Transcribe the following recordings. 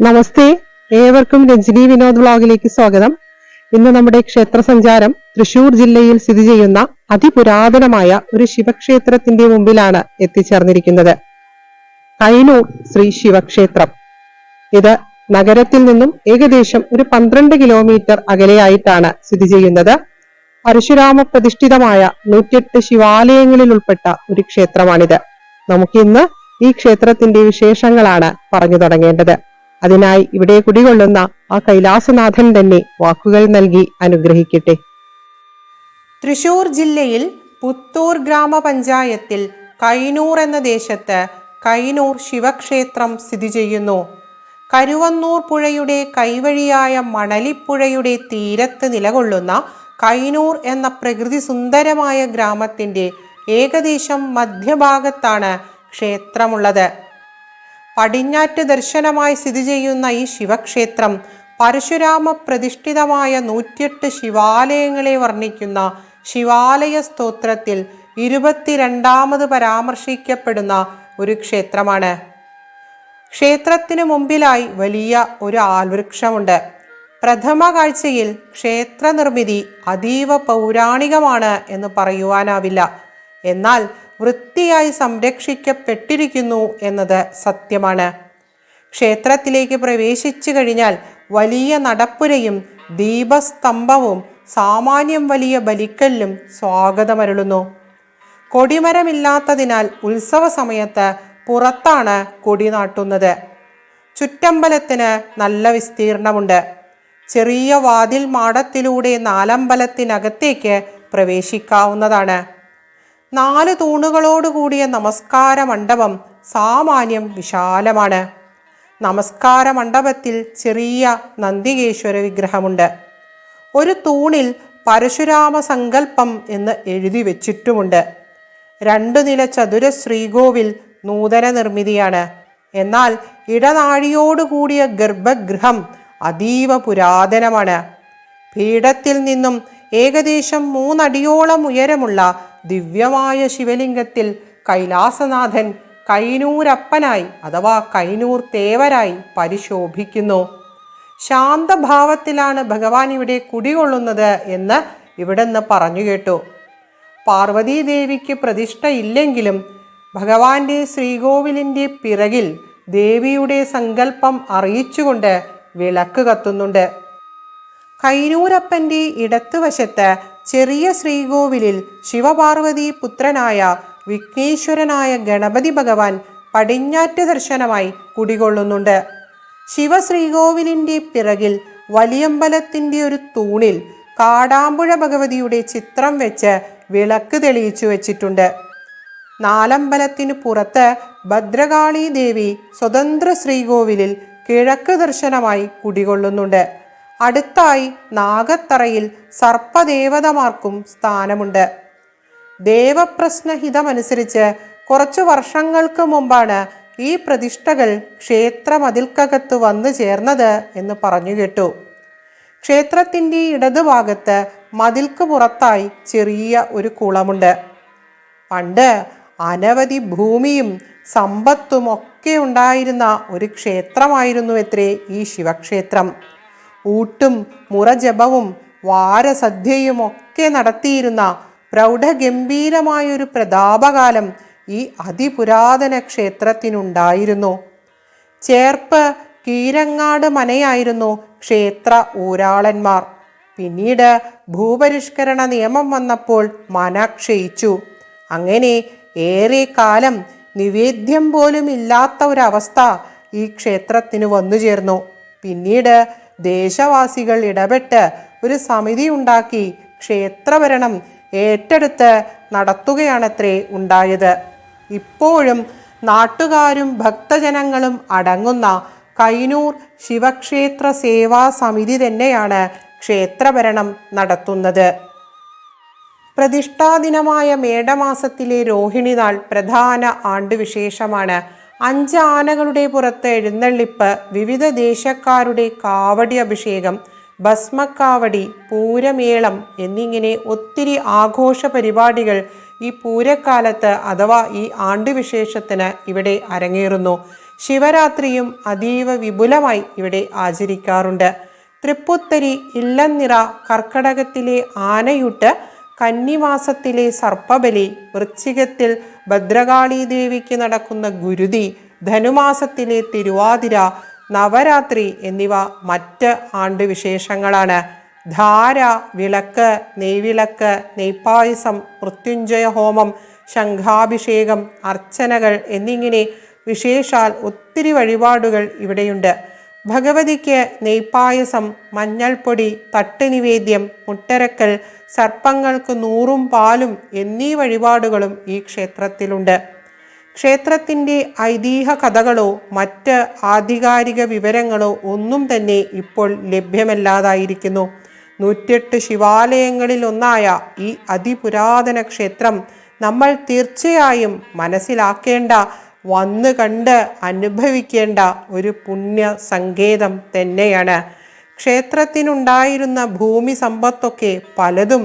നമസ്തേ, ഏവർക്കും രഞ്ജിനി വിനോദ് വ്ളോഗിലേക്ക് സ്വാഗതം. ഇന്ന് നമ്മുടെ ക്ഷേത്ര സഞ്ചാരം തൃശൂർ ജില്ലയിൽ സ്ഥിതി ചെയ്യുന്ന അതിപുരാതനമായ ഒരു ശിവക്ഷേത്രത്തിന്റെ മുമ്പിലാണ് എത്തിച്ചേർന്നിരിക്കുന്നത്. കൈനൂർ ശ്രീ ശിവക്ഷേത്രം. ഇത് നഗരത്തിൽ നിന്നും ഏകദേശം ഒരു 12 കിലോമീറ്റർ അകലെയായിട്ടാണ് സ്ഥിതി ചെയ്യുന്നത്. പരശുരാമ പ്രതിഷ്ഠിതമായ 108 ശിവാലയങ്ങളിൽ ഉൾപ്പെട്ട ഒരു ക്ഷേത്രമാണിത്. നമുക്കിന്ന് ഈ ക്ഷേത്രത്തിന്റെ വിശേഷങ്ങളാണ് പറഞ്ഞു തുടങ്ങേണ്ടത്. അതിനായി ഇവിടെ കുടികൊള്ളുന്ന ആ കൈലാസനാഥൻ തന്നെ വാക്കുകൾ നൽകി അനുഗ്രഹിക്കട്ടെ. തൃശൂർ ജില്ലയിൽ പുത്തൂർ ഗ്രാമപഞ്ചായത്തിൽ കൈനൂർ എന്ന ദേശത്ത് കൈനൂർ ശിവക്ഷേത്രം സ്ഥിതി ചെയ്യുന്നു. കരുവന്നൂർ പുഴയുടെ കൈവഴിയായ മണലിപ്പുഴയുടെ തീരത്ത് നിലകൊള്ളുന്ന കൈനൂർ എന്ന പ്രകൃതി സുന്ദരമായ ഗ്രാമത്തിൻ്റെ ഏകദേശം മധ്യഭാഗത്താണ് ക്ഷേത്രമുള്ളത്. പടിഞ്ഞാറ്റ് ദർശനമായി സ്ഥിതി ചെയ്യുന്ന ഈ ശിവക്ഷേത്രം പരശുരാമ പ്രതിഷ്ഠിതമായ 108 ശിവാലയങ്ങളെ വർണ്ണിക്കുന്ന ശിവാലയ സ്തോത്രത്തിൽ 22ാമത് പരാമർശിക്കപ്പെടുന്ന ഒരു ക്ഷേത്രമാണ്. ക്ഷേത്രത്തിന് മുമ്പിലായി വലിയ ഒരു ആൽവൃക്ഷമുണ്ട്. പ്രഥമ കാഴ്ചയിൽ ക്ഷേത്ര നിർമ്മിതി അതീവ പൗരാണികമാണ് എന്ന് പറയുവാനാവില്ല. എന്നാൽ വൃത്തിയായി സംരക്ഷിക്കപ്പെട്ടിരിക്കുന്നു എന്നത് സത്യമാണ്. ക്ഷേത്രത്തിലേക്ക് പ്രവേശിച്ചു കഴിഞ്ഞാൽ വലിയ നടപ്പുരയും ദീപസ്തംഭവും സാമാന്യം വലിയ ബലിക്കല്ലും സ്വാഗതമരുളുന്നു. കൊടിമരമില്ലാത്തതിനാൽ ഉത്സവ സമയത്ത് പുറത്താണ് കൊടി നാട്ടുന്നത്. ചുറ്റമ്പലത്തിന് നല്ല വിസ്തീർണമുണ്ട്. ചെറിയ വാതിൽ മാടത്തിലൂടെ നാലമ്പലത്തിനകത്തേക്ക് പ്രവേശിക്കാവുന്നതാണ്. 4 തൂണുകളോടുകൂടിയ നമസ്കാര മണ്ഡപം സാമാന്യം വിശാലമാണ്. നമസ്കാര മണ്ഡപത്തിൽ ചെറിയ നന്ദികേശ്വര വിഗ്രഹമുണ്ട്. ഒരു തൂണിൽ പരശുരാമ സങ്കല്പം എന്ന് എഴുതി വെച്ചിട്ടുമുണ്ട്. 2 നില ചതുര ശ്രീകോവിൽ നൂതന നിർമ്മിതിയാണ്. എന്നാൽ ഇടനാഴിയോടുകൂടിയ ഗർഭഗൃഹം അതീവ പുരാതനമാണ്. പീഠത്തിൽ നിന്നും ഏകദേശം 3 അടിയോളം ഉയരമുള്ള ദിവ്യമായ ശിവലിംഗത്തിൽ കൈലാസനാഥൻ കൈനൂരപ്പനായി അഥവാ കൈനൂർ തേവരായി പരിശോഭിക്കുന്നു. ശാന്തഭാവത്തിലാണ് ഭഗവാൻ ഇവിടെ കുടികൊള്ളുന്നത് എന്ന് ഇവിടുന്ന് പറഞ്ഞു കേട്ടു. പാർവതീദേവിക്ക് പ്രതിഷ്ഠ ഇല്ലെങ്കിലും ഭഗവാന്റെ ശ്രീകോവിലിൻ്റെ പിറകിൽ ദേവിയുടെ സങ്കല്പം അറിയിച്ചുകൊണ്ട് വിളക്ക് കത്തുന്നുണ്ട്. കൈനൂരപ്പൻ്റെ ഇടത്തുവശത്ത് ചെറിയ ശ്രീകോവിലിൽ ശിവപാർവതി പുത്രനായ വിഘ്നേശ്വരനായ ഗണപതി ഭഗവാൻ പടിഞ്ഞാറ്റ് ദർശനമായി കുടികൊള്ളുന്നുണ്ട്. ശിവശ്രീകോവിലിൻ്റെ പിറകിൽ വലിയമ്പലത്തിൻ്റെ ഒരു തൂണിൽ കാടാമ്പുഴ ഭഗവതിയുടെ ചിത്രം വെച്ച് വിളക്ക് തെളിയിച്ചു വെച്ചിട്ടുണ്ട്. നാലമ്പലത്തിനു പുറത്ത് ഭദ്രകാളി ദേവി സ്വതന്ത്ര ശ്രീകോവിലിൽ കിഴക്ക് ദർശനമായി കുടികൊള്ളുന്നുണ്ട്. അടുത്തായി നാഗത്തറയിൽ സർപ്പദേവതമാർക്കും സ്ഥാനമുണ്ട്. ദേവപ്രശ്നഹിതമനുസരിച്ച് കുറച്ചു വർഷങ്ങൾക്ക് മുമ്പാണ് ഈ പ്രതിഷ്ഠകൾ ക്ഷേത്രമതിൽക്കകത്ത് വന്നു ചേർന്നത് എന്ന് പറഞ്ഞു കേട്ടു. ക്ഷേത്രത്തിൻ്റെ ഇടതുഭാഗത്ത് മതിൽക്ക് പുറത്തായി ചെറിയ ഒരു കുളമുണ്ട്. പണ്ട് അനവധി ഭൂമിയും സമ്പത്തും ഒക്കെ ഉണ്ടായിരുന്ന ഒരു ക്ഷേത്രമായിരുന്നു എത്രേ ഈ ശിവക്ഷേത്രം. ഊട്ടും മുറജപവും വാരസദ്യയും ഒക്കെ നടത്തിയിരുന്ന പ്രൗഢഗംഭീരമായൊരു പ്രതാപകാലം ഈ അതിപുരാതന ക്ഷേത്രത്തിനുണ്ടായിരുന്നു. ചേർപ്പ് കീരങ്ങാട് മനയായിരുന്നു ക്ഷേത്ര ഊരാളന്മാർ. പിന്നീട് ഭൂപരിഷ്കരണ നിയമം വന്നപ്പോൾ മന ക്ഷയിച്ചു. അങ്ങനെ ഏറെ കാലം നിവേദ്യം പോലും ഇല്ലാത്ത ഒരവസ്ഥ ഈ ക്ഷേത്രത്തിന് വന്നു ചേർന്നു. പിന്നീട് ദേശവാസികൾ ഇടപെട്ട് ഒരു സമിതി ഉണ്ടാക്കി ക്ഷേത്രഭരണം ഏറ്റെടുത്ത് നടത്തുകയാണത്രേ ഉണ്ടായത്. ഇപ്പോഴും നാട്ടുകാരും ഭക്തജനങ്ങളും അടങ്ങുന്ന കൈനൂർ ശിവക്ഷേത്ര സേവാ സമിതി തന്നെയാണ് ക്ഷേത്രഭരണം നടത്തുന്നത്. പ്രതിഷ്ഠാദിനമായ മേടമാസത്തിലെ രോഹിണി നാൾ പ്രധാന ആണ്ടുവിശേഷമാണ്. 5 ആനകളുടെ പുറത്ത് എഴുന്നള്ളിപ്പ്, വിവിധ ദേശക്കാരുടെ കാവടി അഭിഷേകം, ഭസ്മക്കാവടി, പൂരമേളം എന്നിങ്ങനെ ഒത്തിരി ആഘോഷ പരിപാടികൾ ഈ പൂരക്കാലത്ത് അഥവാ ഈ ആണ്ടുവിശേഷത്തിന് ഇവിടെ അരങ്ങേറുന്നു. ശിവരാത്രിയും അതീവ വിപുലമായി ഇവിടെ ആചരിക്കാറുണ്ട്. തൃപ്പുത്തരി, ഇല്ലന്നിറ, കർക്കടകത്തിലെ ആനയൂട്ട്, കന്നിമാസത്തിലെ സർപ്പബലി, വൃശ്ചികത്തിൽ ഭദ്രകാളി ദേവിക്ക് നടക്കുന്ന ഗുരുതി, ധനുമാസത്തിലെ തിരുവാതിര, നവരാത്രി എന്നിവ മറ്റ് ആണ്ടുവിശേഷങ്ങളാണ്. ധാര, വിളക്ക്, നെയ്വിളക്ക്, നെയ്പായസം, മൃത്യുഞ്ജയ ഹോമം, ശംഖാഭിഷേകം, അർച്ചനകൾ എന്നിങ്ങനെ വിശേഷാൽ ഒത്തിരി വഴിപാടുകൾ ഇവിടെയുണ്ട്. ഭഗവതിക്ക് നെയ്പായസം, മഞ്ഞൾപ്പൊടി, തട്ട് നിവേദ്യം, മുട്ടരക്കൽ, സർപ്പങ്ങൾക്ക് 100 പാലും എന്നീ വഴിപാടുകളും ഈ ക്ഷേത്രത്തിലുണ്ട്. ക്ഷേത്രത്തിൻ്റെ ഐതിഹ്യ കഥകളോ മറ്റ് ആധികാരിക വിവരങ്ങളോ ഒന്നും തന്നെ ഇപ്പോൾ ലഭ്യമല്ലാതായിരിക്കുന്നു. 108 ശിവാലയങ്ങളിൽ ഒന്നായ ഈ അതിപുരാതന ക്ഷേത്രം നമ്മൾ തീർച്ചയായും മനസ്സിലാക്കേണ്ട, വന്ന് കണ്ട് അനുഭവിക്കേണ്ട ഒരു പുണ്യ സങ്കേതം തന്നെയാണ്. ക്ഷേത്രത്തിനുണ്ടായിരുന്ന ഭൂമി സമ്പത്തൊക്കെ പലതും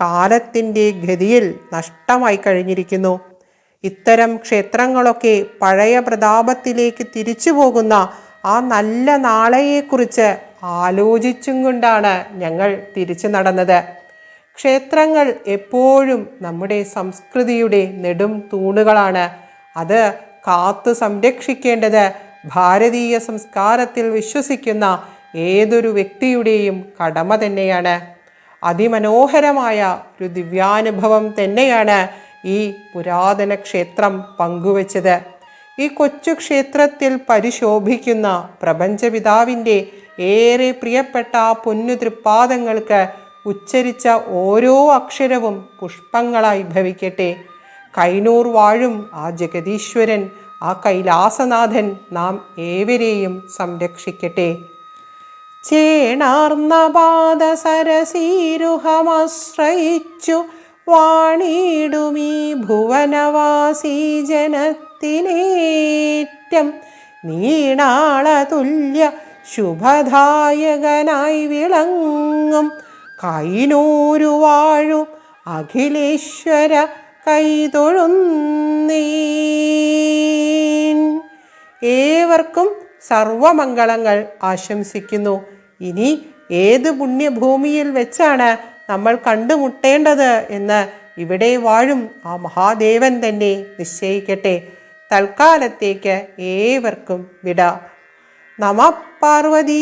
കാലത്തിൻ്റെ ഗതിയിൽ നഷ്ടമായി കഴിഞ്ഞിരിക്കുന്നു. ഇത്തരം ക്ഷേത്രങ്ങളൊക്കെ പഴയ പ്രതാപത്തിലേക്ക് തിരിച്ചു പോകുന്ന ആ നല്ല നാളെയെക്കുറിച്ച് ആലോചിച്ചും കൊണ്ടാണ് ഞങ്ങൾ തിരിച്ചു നടന്നത്. ക്ഷേത്രങ്ങൾ എപ്പോഴും നമ്മുടെ സംസ്കൃതിയുടെ നെടും തൂണുകളാണ്. അത് കാത്തു സംരക്ഷിക്കേണ്ടത് ഭാരതീയ സംസ്കാരത്തിൽ വിശ്വസിക്കുന്ന ഏതൊരു വ്യക്തിയുടെയും കടമ തന്നെയാണ്. അതിമനോഹരമായ ഒരു ദിവ്യാനുഭവം തന്നെയാണ് ഈ പുരാതന ക്ഷേത്രം പങ്കുവച്ചത്. ഈ കൊച്ചു ക്ഷേത്രത്തിൽ പരിശോഭിക്കുന്ന പ്രപഞ്ചപിതാവിൻ്റെ ഏറെ പ്രിയപ്പെട്ട ആ പൊന്നു തൃപ്പാദങ്ങൾക്ക് ഉച്ചരിച്ച ഓരോ അക്ഷരവും പുഷ്പങ്ങളായി ഭവിക്കട്ടെ. കൈനൂർ വാഴും ആ ജഗദീശ്വരൻ, ആ കൈലാസനാഥൻ നാം ഏവരെയും സംരക്ഷിക്കട്ടെ. ചേണാർന്ന പാദസരസീരുഹമാശ്രയിച്ചു വാണിടുമീ ഭുവനവാസി ജനത്തിനേറ്റം നീണാളതുല്യ ശുഭദായകനായി വിളങ്ങും കൈനൂരു വാഴും അഖിലേശ്വര കൈതൊഴുന്നീൻ. ഏവർക്കും സർവമംഗളങ്ങൾ ആശംസിക്കുന്നു. ഇനി ഏത് പുണ്യഭൂമിയിൽ വെച്ചാണ് നമ്മൾ കണ്ടുമുട്ടേണ്ടത് എന്ന് ഇവിടെ വാഴും ആ മഹാദേവൻ തന്നെ നിശ്ചയിക്കട്ടെ. തൽക്കാലത്തേക്ക് ഏവർക്കും വിട. നമഃ പാർവതീപതയേ.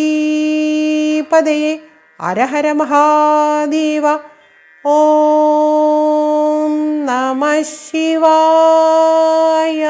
ഹരഹര മഹാദേവ. ഓം നമഃ ശിവായ.